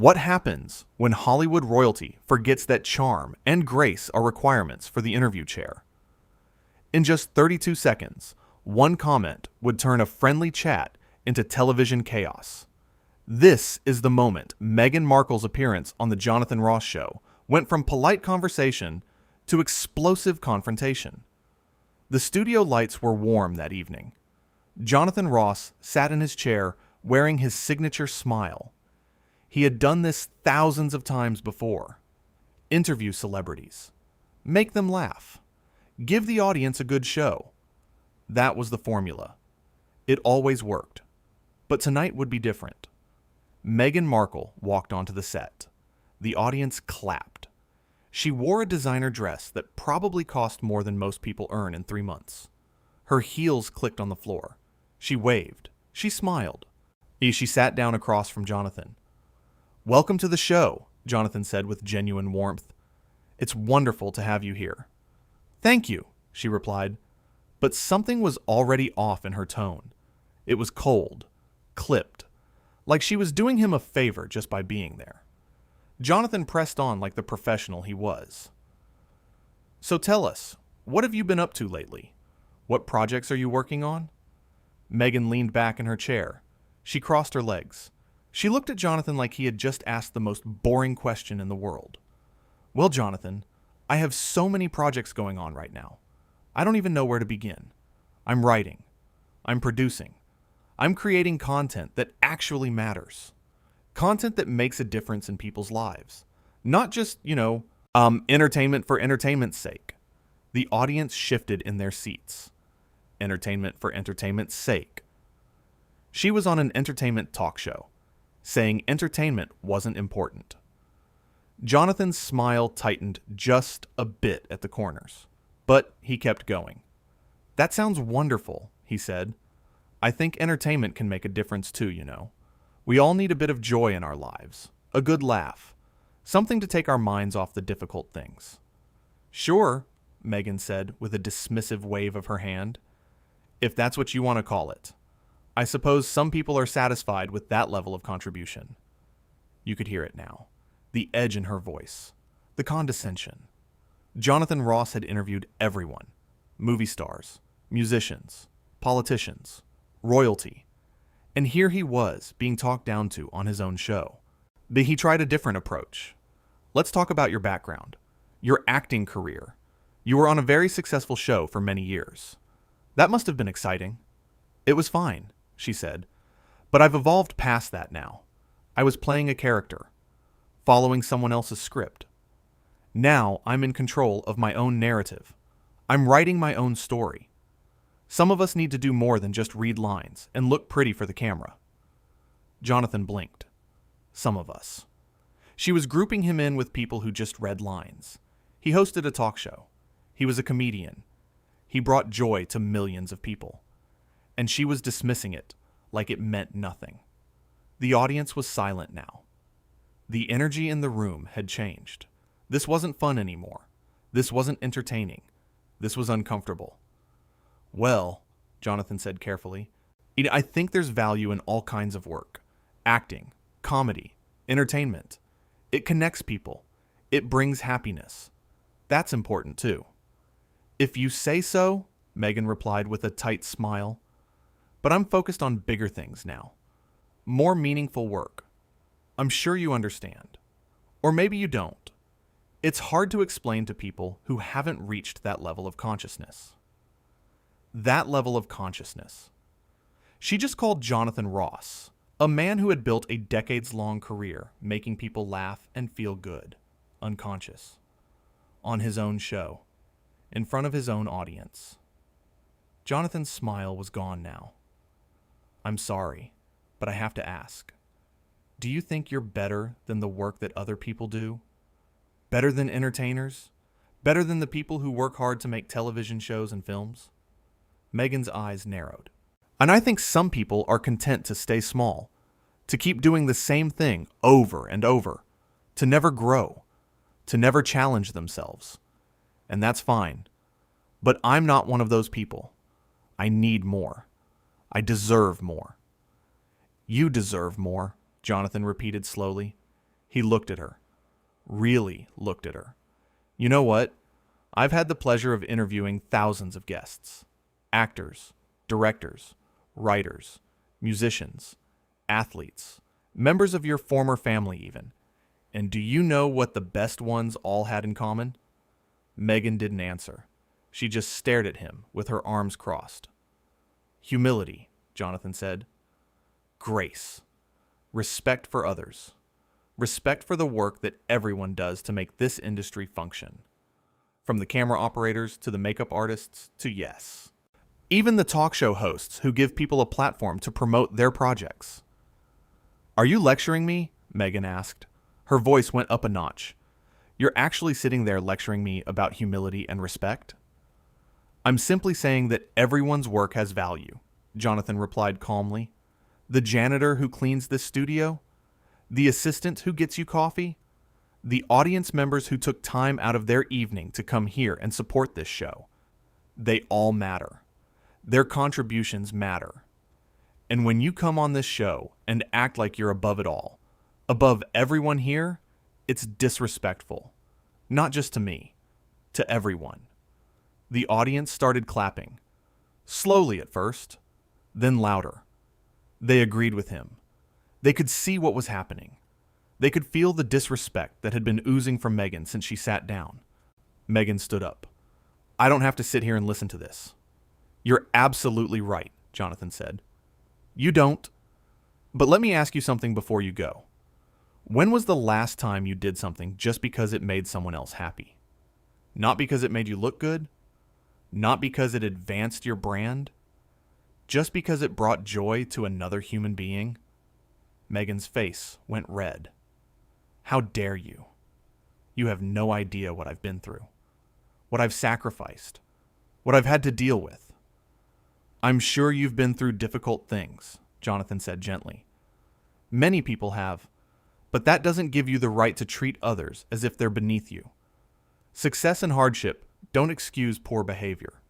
What happens when Hollywood royalty forgets that charm and grace are requirements for the interview chair? In just 32 seconds, one comment would turn a friendly chat into television chaos. This is the moment Meghan Markle's appearance on The Jonathan Ross Show went from polite conversation to explosive confrontation. The studio lights were warm that evening. Jonathan Ross sat in his chair wearing his signature smile. He had done this thousands of times before. Interview celebrities. Make them laugh. Give the audience a good show. That was the formula. It always worked. But tonight would be different. Meghan Markle walked onto the set. The audience clapped. She wore a designer dress that probably cost more than most people earn in 3 months. Her heels clicked on the floor. She waved. She smiled. She sat down across from Jonathan. "Welcome to the show," Jonathan said with genuine warmth. "It's wonderful to have you here." "Thank you," she replied. But something was already off in her tone. It was cold, clipped, like she was doing him a favor just by being there. Jonathan pressed on like the professional he was. "So tell us, what have you been up to lately? What projects are you working on?" Meghan leaned back in her chair. She crossed her legs. She looked at Jonathan like he had just asked the most boring question in the world. "Well, Jonathan, I have so many projects going on right now. I don't even know where to begin. I'm writing. I'm producing. I'm creating content that actually matters. Content that makes a difference in people's lives. Not just, entertainment for entertainment's sake." The audience shifted in their seats. Entertainment for entertainment's sake. She was on an entertainment talk show, saying entertainment wasn't important. Jonathan's smile tightened just a bit at the corners, but he kept going. "That sounds wonderful," he said. "I think entertainment can make a difference too, We all need a bit of joy in our lives, a good laugh, something to take our minds off the difficult things." "Sure," Meghan said with a dismissive wave of her hand. "If that's what you want to call it. I suppose some people are satisfied with that level of contribution." You could hear it now. The edge in her voice. The condescension. Jonathan Ross had interviewed everyone. Movie stars, musicians, politicians, royalty. And here he was, being talked down to on his own show. But he tried a different approach. "Let's talk about your background. Your acting career. You were on a very successful show for many years. That must have been exciting." "It was fine," she said. "But I've evolved past that now. I was playing a character, following someone else's script. Now I'm in control of my own narrative. I'm writing my own story. Some of us need to do more than just read lines and look pretty for the camera." Jonathan blinked. Some of us. She was grouping him in with people who just read lines. He hosted a talk show. He was a comedian. He brought joy to millions of people. And she was dismissing it like it meant nothing. The audience was silent now. The energy in the room had changed. This wasn't fun anymore. This wasn't entertaining. This was uncomfortable. "Well," Jonathan said carefully, "I think there's value in all kinds of work. Acting, comedy, entertainment. It connects people. It brings happiness. That's important too." "If you say so," Meghan replied with a tight smile. "But I'm focused on bigger things now. More meaningful work. I'm sure you understand. Or maybe you don't. It's hard to explain to people who haven't reached that level of consciousness." That level of consciousness. She just called Jonathan Ross, a man who had built a decades-long career making people laugh and feel good, unconscious, on his own show, in front of his own audience. Jonathan's smile was gone now. "I'm sorry, but I have to ask. Do you think you're better than the work that other people do? Better than entertainers? Better than the people who work hard to make television shows and films?" Meghan's eyes narrowed. "And I think some people are content to stay small, to keep doing the same thing over and over, to never grow, to never challenge themselves. And that's fine. But I'm not one of those people. I need more. I deserve more." "You deserve more," Jonathan repeated slowly. He looked at her. Really looked at her. You know what? I've had the pleasure of interviewing thousands of guests. Actors, directors, writers, musicians, athletes, members of your former family even. And do you know what the best ones all had in common? Meghan didn't answer. She just stared at him with her arms crossed. Humility, Jonathan said. Grace. Respect for others. Respect for the work that everyone does to make this industry function. From the camera operators to the makeup artists to yes, even the talk show hosts who give people a platform to promote their projects. Are you lecturing me? Meghan asked. Her voice went up a notch. You're actually sitting there lecturing me about humility and respect? I'm simply saying that everyone's work has value, Jonathan replied calmly. The janitor who cleans this studio, the assistant who gets you coffee, the audience members who took time out of their evening to come here and support this show. They all matter. Their contributions matter. And when you come on this show and act like you're above it all, above everyone here, it's disrespectful. Not just to me, to everyone. The audience started clapping. Slowly at first, then louder. They agreed with him. They could see what was happening. They could feel the disrespect that had been oozing from Meghan since she sat down. Meghan stood up. I don't have to sit here and listen to this. You're absolutely right, Jonathan said. You don't. But let me ask you something before you go. When was the last time you did something just because it made someone else happy? Not because it made you look good? Not because it advanced your brand? Just because it brought joy to another human being? Meghan's face went red. How dare you? You have no idea what I've been through, what I've sacrificed, what I've had to deal with. I'm sure you've been through difficult things, Jonathan said gently. Many people have, but that doesn't give you the right to treat others as if they're beneath you. Success and hardship don't excuse poor behavior.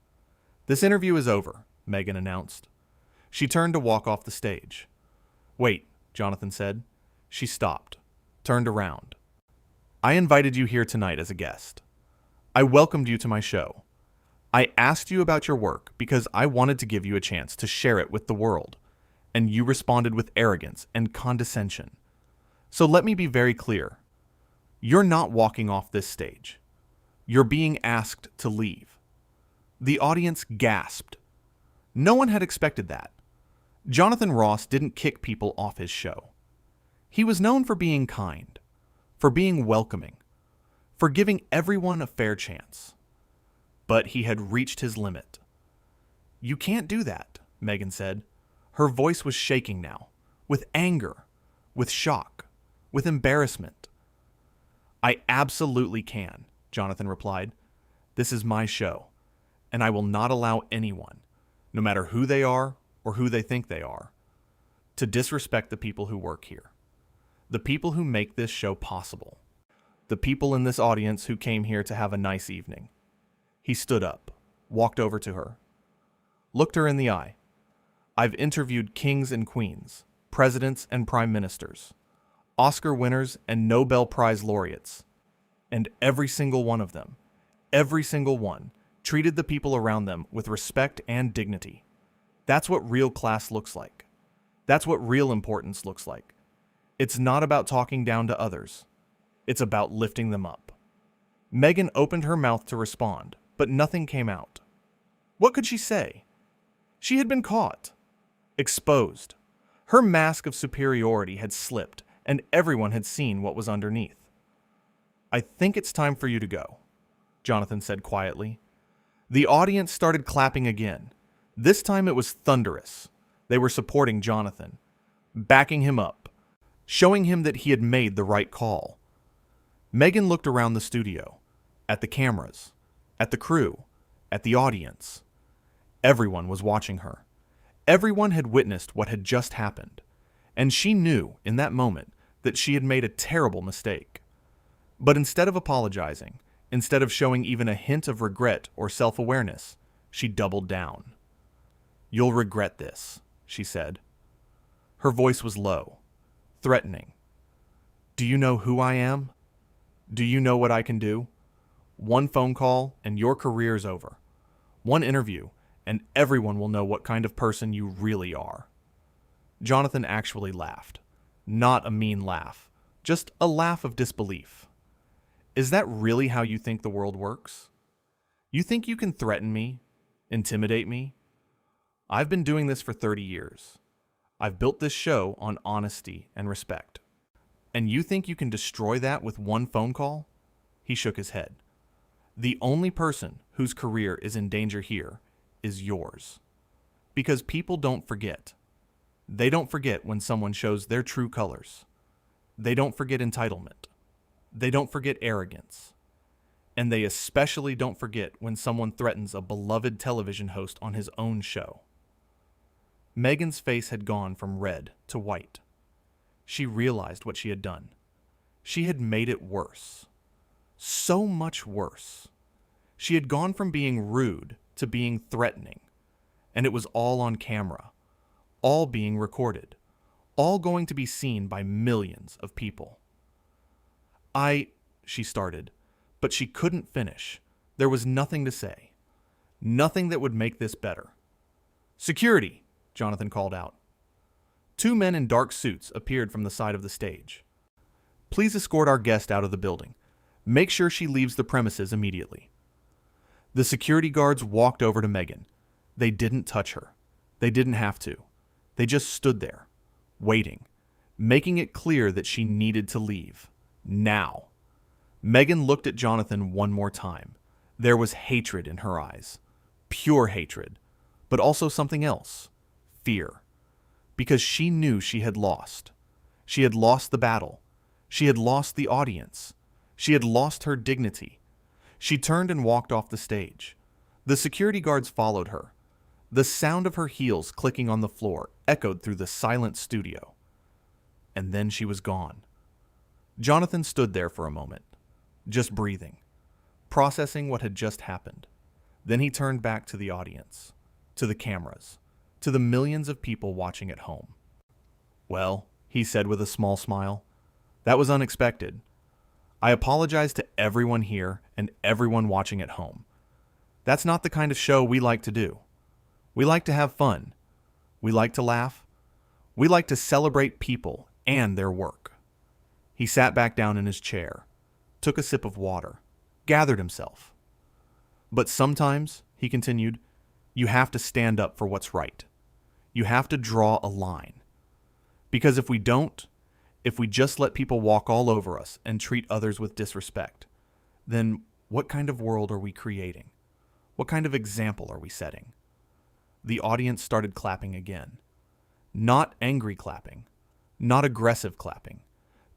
This interview is over, Meghan announced. She turned to walk off the stage. Wait, Jonathan said. She stopped, turned around. I invited you here tonight as a guest. I welcomed you to my show. I asked you about your work because I wanted to give you a chance to share it with the world, and you responded with arrogance and condescension. So let me be very clear. You're not walking off this stage. You're being asked to leave. The audience gasped. No one had expected that. Jonathan Ross didn't kick people off his show. He was known for being kind, for being welcoming, for giving everyone a fair chance. But he had reached his limit. You can't do that, Meghan said. Her voice was shaking now, with anger, with shock, with embarrassment. I absolutely can, Jonathan replied. This is my show, and I will not allow anyone, no matter who they are or who they think they are, to disrespect the people who work here. The people who make this show possible. The people in this audience who came here to have a nice evening. He stood up, walked over to her, looked her in the eye. I've interviewed kings and queens, presidents and prime ministers, Oscar winners and Nobel Prize laureates, and every single one of them, every single one, treated the people around them with respect and dignity. That's what real class looks like. That's what real importance looks like. It's not about talking down to others. It's about lifting them up. Meghan opened her mouth to respond, but nothing came out. What could she say? She had been caught, exposed. Her mask of superiority had slipped, and everyone had seen what was underneath. I think it's time for you to go, Jonathan said quietly. The audience started clapping again. This time it was thunderous. They were supporting Jonathan, backing him up, showing him that he had made the right call. Meghan looked around the studio, at the cameras, at the crew, at the audience. Everyone was watching her. Everyone had witnessed what had just happened, and she knew in that moment that she had made a terrible mistake. But instead of apologizing, instead of showing even a hint of regret or self-awareness, she doubled down. You'll regret this, she said. Her voice was low, threatening. Do you know who I am? Do you know what I can do? One phone call and your career's over. One interview and everyone will know what kind of person you really are. Jonathan actually laughed. Not a mean laugh, just a laugh of disbelief. Is that really how you think the world works? You think you can threaten me? Intimidate me? I've been doing this for 30 years. I've built this show on honesty and respect. And you think you can destroy that with one phone call? He shook his head. The only person whose career is in danger here is yours. Because people don't forget. They don't forget when someone shows their true colors. They don't forget entitlement. They don't forget arrogance. And they especially don't forget when someone threatens a beloved television host on his own show. Meghan's face had gone from red to white. She realized what she had done. She had made it worse. So much worse. She had gone from being rude to being threatening. And it was all on camera. All being recorded. All going to be seen by millions of people. She started, but she couldn't finish. There was nothing to say. Nothing that would make this better. Security, Jonathan called out. 2 men in dark suits appeared from the side of the stage. Please escort our guest out of the building. Make sure she leaves the premises immediately. The security guards walked over to Meghan. They didn't touch her. They didn't have to. They just stood there, waiting, making it clear that she needed to leave. Now. Meghan looked at Jonathan one more time. There was hatred in her eyes. Pure hatred. But also something else. Fear. Because she knew she had lost. She had lost the battle. She had lost the audience. She had lost her dignity. She turned and walked off the stage. The security guards followed her. The sound of her heels clicking on the floor echoed through the silent studio. And then she was gone. Jonathan stood there for a moment, just breathing, processing what had just happened. Then he turned back to the audience, to the cameras, to the millions of people watching at home. Well, he said with a small smile, that was unexpected. I apologize to everyone here and everyone watching at home. That's not the kind of show we like to do. We like to have fun. We like to laugh. We like to celebrate people and their work. He sat back down in his chair, took a sip of water, gathered himself. But sometimes, he continued, you have to stand up for what's right. You have to draw a line. Because if we don't, if we just let people walk all over us and treat others with disrespect, then what kind of world are we creating? What kind of example are we setting? The audience started clapping again. Not angry clapping, not aggressive clapping,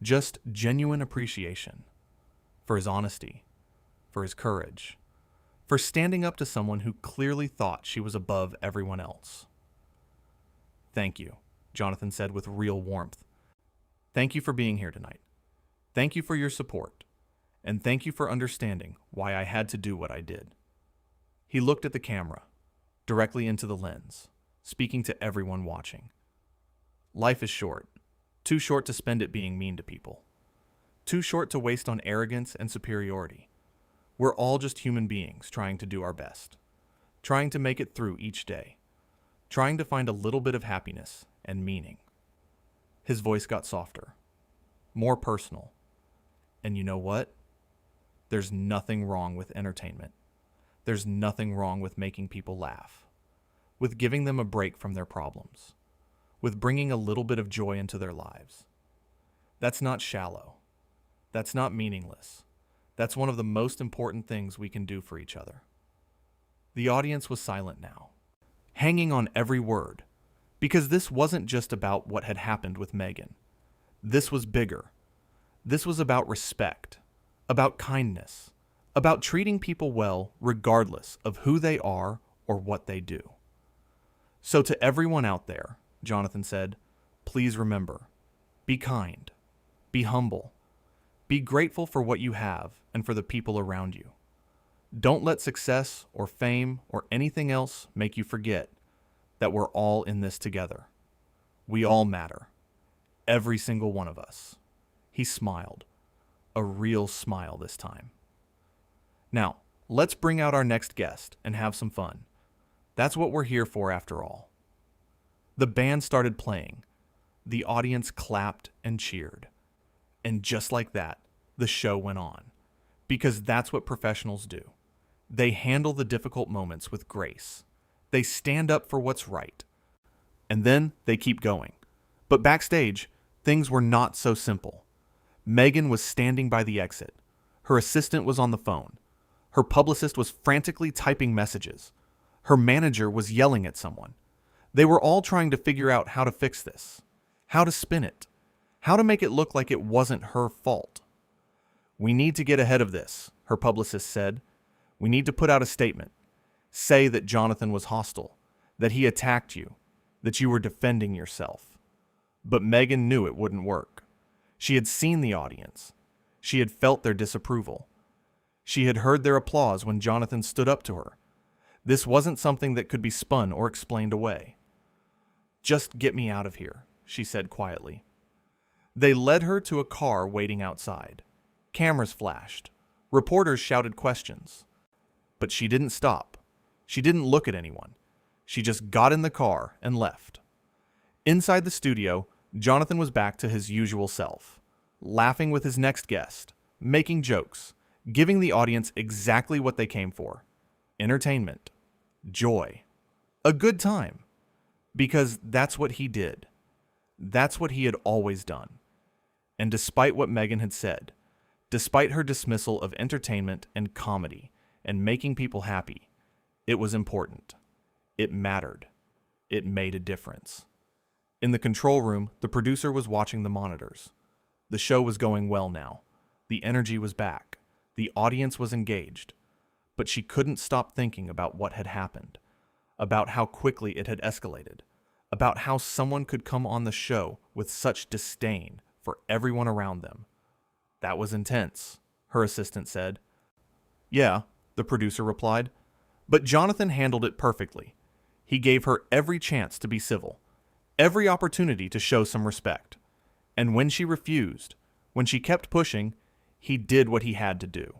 just genuine appreciation for his honesty, for his courage, for standing up to someone who clearly thought she was above everyone else. Thank you, Jonathan said with real warmth. Thank you for being here tonight. Thank you for your support, and thank you for understanding why I had to do what I did. He looked at the camera, directly into the lens, speaking to everyone watching. Life is short, too short to spend it being mean to people. Too short to waste on arrogance and superiority. We're all just human beings trying to do our best, trying to make it through each day, trying to find a little bit of happiness and meaning. His voice got softer, more personal. And you know what? There's nothing wrong with entertainment. There's nothing wrong with making people laugh, with giving them a break from their problems, with bringing a little bit of joy into their lives. That's not shallow. That's not meaningless. That's one of the most important things we can do for each other. The audience was silent now, hanging on every word, because this wasn't just about what had happened with Meghan. This was bigger. This was about respect, about kindness, about treating people well regardless of who they are or what they do. So to everyone out there, Jonathan said, please remember, be kind, be humble, be grateful for what you have and for the people around you. Don't let success or fame or anything else make you forget that we're all in this together. We all matter. Every single one of us. He smiled. A real smile this time. Now, let's bring out our next guest and have some fun. That's what we're here for after all. The band started playing. The audience clapped and cheered. And just like that, the show went on. Because that's what professionals do. They handle the difficult moments with grace. They stand up for what's right. And then they keep going. But backstage, things were not so simple. Meghan was standing by the exit. Her assistant was on the phone. Her publicist was frantically typing messages. Her manager was yelling at someone. They were all trying to figure out how to fix this, how to spin it, how to make it look like it wasn't her fault. "We need to get ahead of this," her publicist said. "We need to put out a statement. Say that Jonathan was hostile, that he attacked you, that you were defending yourself." But Meghan knew it wouldn't work. She had seen the audience. She had felt their disapproval. She had heard their applause when Jonathan stood up to her. This wasn't something that could be spun or explained away. "Just get me out of here," she said quietly. They led her to a car waiting outside. Cameras flashed. Reporters shouted questions. But she didn't stop. She didn't look at anyone. She just got in the car and left. Inside the studio, Jonathan was back to his usual self, laughing with his next guest, making jokes, giving the audience exactly what they came for: entertainment, joy, a good time. Because that's what he did. That's what he had always done. And despite what Meghan had said, despite her dismissal of entertainment and comedy and making people happy, it was important. It mattered. It made a difference. In the control room, the producer was watching the monitors. The show was going well now. The energy was back. The audience was engaged. But she couldn't stop thinking about what had happened, about how quickly it had escalated, about how someone could come on the show with such disdain for everyone around them. "That was intense," her assistant said. "Yeah," the producer replied. But Jonathan handled it perfectly. He gave her every chance to be civil, every opportunity to show some respect. And when she refused, when she kept pushing, he did what he had to do.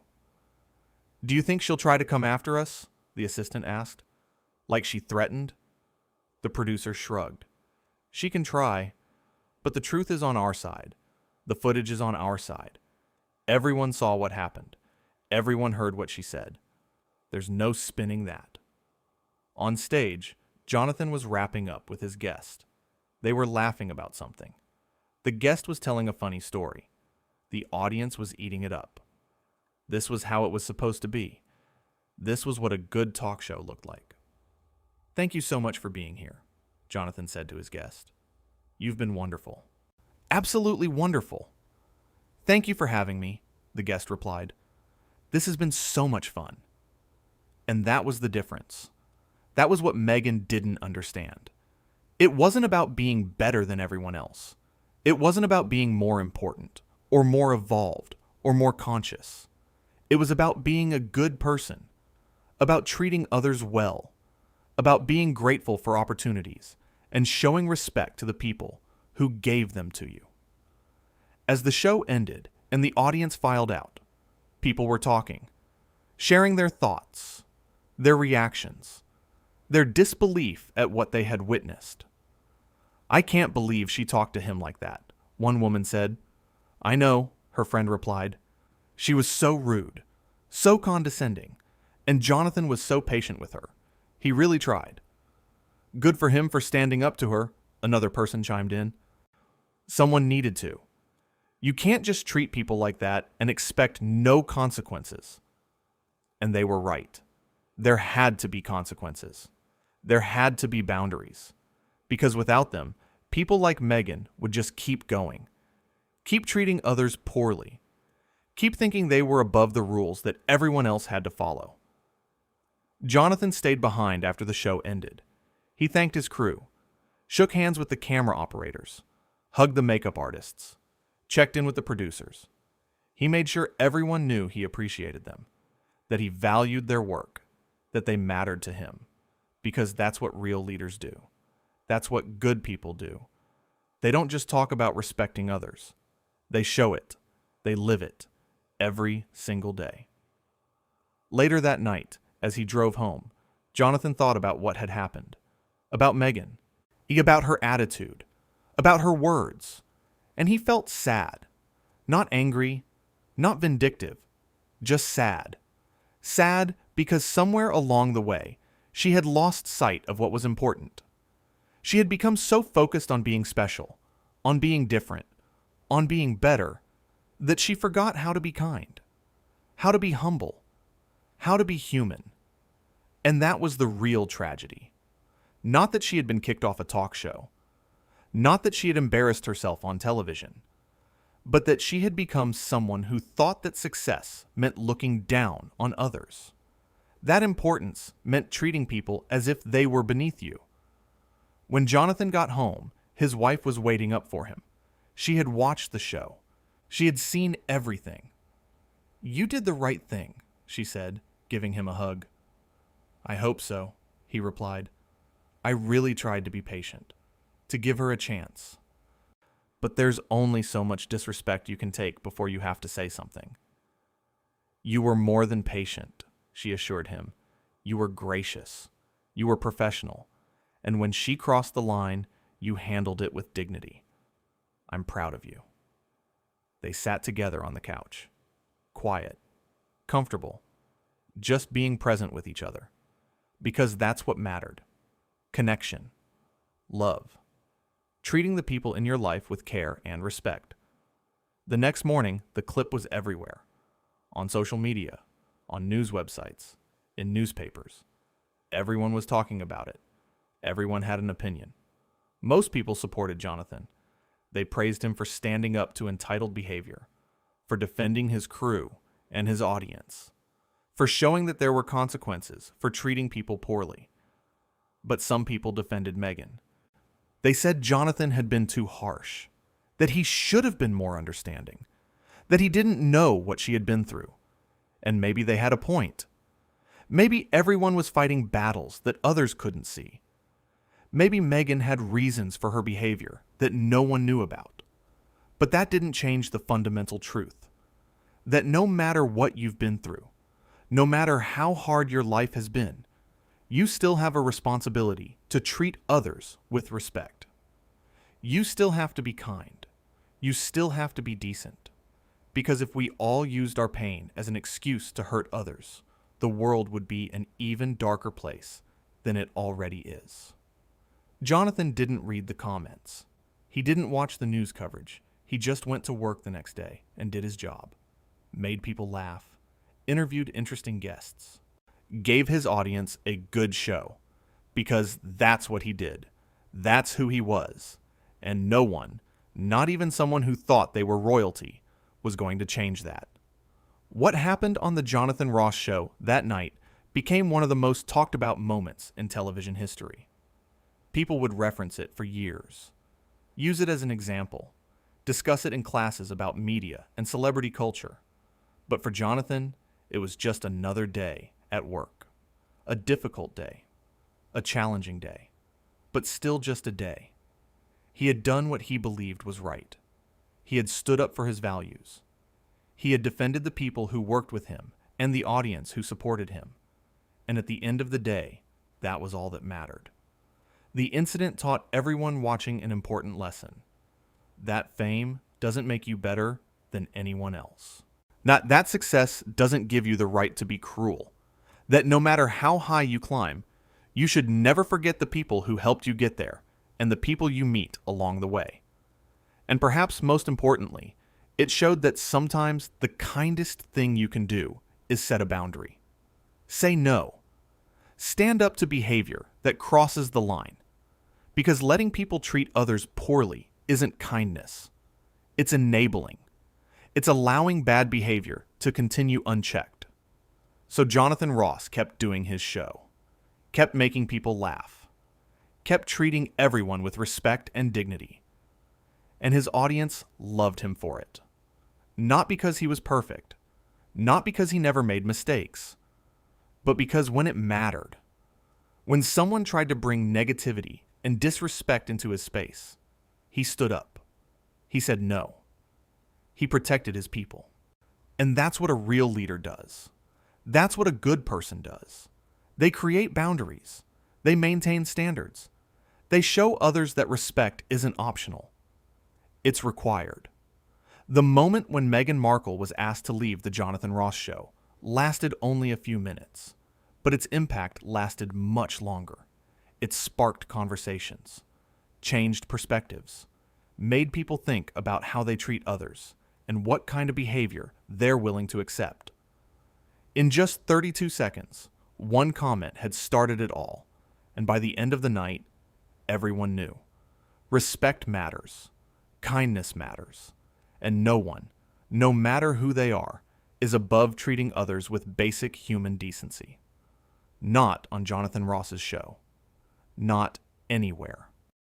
"Do you think she'll try to come after us?" the assistant asked. "Like she threatened?" The producer shrugged. "She can try, but the truth is on our side. The footage is on our side. Everyone saw what happened. Everyone heard what she said. There's no spinning that." On stage, Jonathan was wrapping up with his guest. They were laughing about something. The guest was telling a funny story. The audience was eating it up. This was how it was supposed to be. This was what a good talk show looked like. "Thank you so much for being here," Jonathan said to his guest. "You've been wonderful." "Absolutely wonderful." "Thank you for having me," the guest replied. "This has been so much fun." And that was the difference. That was what Meghan didn't understand. It wasn't about being better than everyone else. It wasn't about being more important, or more evolved, or more conscious. It was about being a good person, about treating others well, about being grateful for opportunities, and showing respect to the people who gave them to you. As the show ended and the audience filed out, people were talking, sharing their thoughts, their reactions, their disbelief at what they had witnessed. "I can't believe she talked to him like that," one woman said. "I know," her friend replied. "She was so rude, so condescending, and Jonathan was so patient with her. He really tried." "Good for him for standing up to her," another person chimed in. "Someone needed to. You can't just treat people like that and expect no consequences." And they were right. There had to be consequences. There had to be boundaries. Because without them, people like Meghan would just keep going. Keep treating others poorly. Keep thinking they were above the rules that everyone else had to follow. Jonathan stayed behind after the show ended. He thanked his crew, shook hands with the camera operators, hugged the makeup artists, checked in with the producers. He made sure everyone knew he appreciated them, that he valued their work, that they mattered to him, because that's what real leaders do. That's what good people do. They don't just talk about respecting others. They show it. They live it. Every single day. Later that night, as he drove home, Jonathan thought about what had happened. About Meghan. About her attitude. About her words. And he felt sad. Not angry. Not vindictive. Just sad. Sad because somewhere along the way, she had lost sight of what was important. She had become so focused on being special, on being different, on being better, that she forgot how to be kind, how to be humble, how to be human. And that was the real tragedy. Not that she had been kicked off a talk show, not that she had embarrassed herself on television, but that she had become someone who thought that success meant looking down on others. That importance meant treating people as if they were beneath you. When Jonathan got home, his wife was waiting up for him. She had watched the show. She had seen everything. "You did the right thing," she said, giving him a hug. "I hope so," he replied. "I really tried to be patient, to give her a chance. But there's only so much disrespect you can take before you have to say something." "You were more than patient," she assured him. "You were gracious. You were professional. And when she crossed the line, you handled it with dignity. I'm proud of you." They sat together on the couch. Quiet. Comfortable. Just being present with each other. Because that's what mattered. Connection. Love. Treating the people in your life with care and respect. The next morning, the clip was everywhere. On social media, on news websites, in newspapers. Everyone was talking about it. Everyone had an opinion. Most people supported Jonathan. They praised him for standing up to entitled behavior, for defending his crew and his audience, for showing that there were consequences for treating people poorly. But some people defended Meghan. They said Jonathan had been too harsh, that he should have been more understanding, that he didn't know what she had been through. And maybe they had a point. Maybe everyone was fighting battles that others couldn't see. Maybe Meghan had reasons for her behavior that no one knew about. But that didn't change the fundamental truth. That no matter what you've been through, no matter how hard your life has been, you still have a responsibility to treat others with respect. You still have to be kind. You still have to be decent. Because if we all used our pain as an excuse to hurt others, the world would be an even darker place than it already is. Jonathan didn't read the comments. He didn't watch the news coverage. He just went to work the next day and did his job. Made people laugh. Interviewed interesting guests. Gave his audience a good show. Because that's what he did. That's who he was. And no one, not even someone who thought they were royalty, was going to change that. What happened on the Jonathan Ross show that night became one of the most talked about moments in television history. People would reference it for years, use it as an example, discuss it in classes about media and celebrity culture. But for Jonathan, it was just another day at work. A difficult day, a challenging day, but still just a day. He had done what he believed was right. He had stood up for his values. He had defended the people who worked with him and the audience who supported him. And at the end of the day, that was all that mattered. The incident taught everyone watching an important lesson. That fame doesn't make you better than anyone else. That success doesn't give you the right to be cruel. That no matter how high you climb, you should never forget the people who helped you get there and the people you meet along the way. And perhaps most importantly, it showed that sometimes the kindest thing you can do is set a boundary. Say no. Stand up to behavior that crosses the line. Because letting people treat others poorly isn't kindness. It's enabling. It's allowing bad behavior to continue unchecked. So Jonathan Ross kept doing his show, kept making people laugh, kept treating everyone with respect and dignity. And his audience loved him for it. Not because he was perfect, not because he never made mistakes, but because when it mattered, when someone tried to bring negativity and disrespect into his space, he stood up. He said no. He protected his people. And that's what a real leader does. That's what a good person does. They create boundaries. They maintain standards. They show others that respect isn't optional. It's required. The moment when Meghan Markle was asked to leave the Jonathan Ross show lasted only a few minutes, but its impact lasted much longer. It sparked conversations, changed perspectives, made people think about how they treat others and what kind of behavior they're willing to accept. In just 32 seconds, one comment had started it all, and by the end of the night, everyone knew. Respect matters. Kindness matters. And no one, no matter who they are, is above treating others with basic human decency. Not on Jonathan Ross's show. Not anywhere.